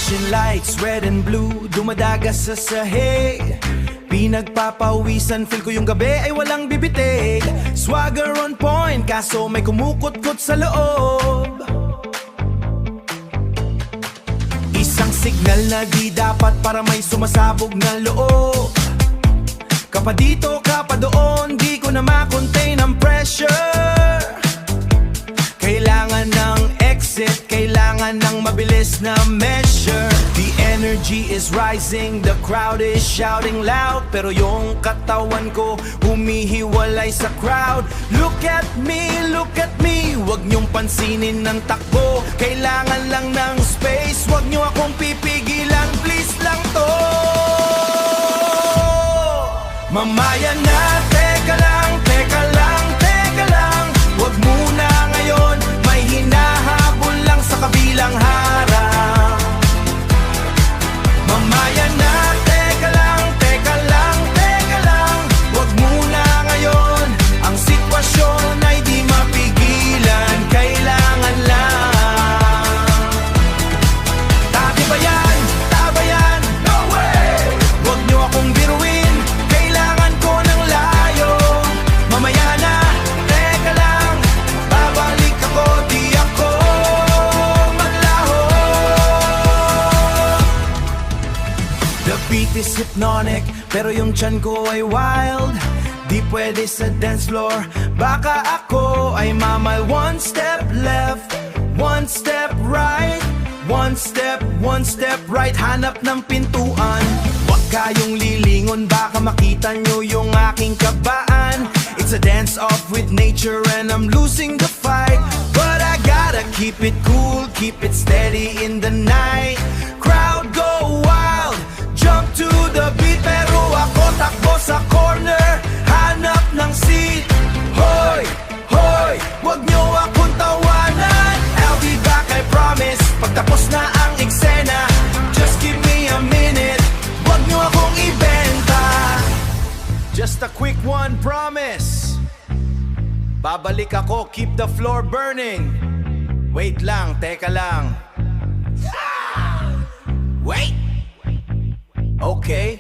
Flashing lights, red and blue, dumadagas sa sahig. Pinagpapawisan, feel ko yung gabi ay walang bibitig. Swagger on point, kaso may kumukot-kot sa loob. Isang signal na di dapat para may sumasabog na loob. Kapa dito, kapa doon, di ko na makontain ang pressure. Kailangan ng exit, kailangan ng mabilis na measure. The energy is rising, the crowd is shouting loud. Pero yung katawan ko humihiwalay sa crowd. Look at me, wag niyong pansinin ng takbo. Kailangan lang ng space, wag niyo akong pipigilan, please lang to. Mamaya na, teka lang, teka lang, teka lang. Wag muna ngayon, may hinahabol lang sa kabilang harang. Mamaya na, teka lang, teka lang, teka lang. Wag muna ngayon, ang sitwasyon ay di mapigilan. Kailangan lang. Tabi ba yan? Taba yan? No way! Wag niyo akong biruin, kailangan ko ng layo. Mamaya na, teka lang, babalik ako, di ako maglaho. The beat is hypnotic, pero yung tiyan ko ay wild. Di pwede sa dance floor, baka ako ay mamal. One step left, one step right. One step right, hanap ng pintuan. Huwag kayong lilingon, baka makita nyo yung aking kabaan. It's a dance-off with nature and I'm losing the fight. But I gotta keep it cool, keep it steady in the night. Crowd go wild, jump to the beat. Pero ako takbo sa corner, hanap ng seat. Hoy, hoy, wag nyo akong tawanan. I'll be back, I promise. Pagtapos na ang eksena, just give me a minute. Wag nyo akong ibenta. Just a quick one, promise. Babalik ako, keep the floor burning. Wait lang, teka lang. Wait! Okay.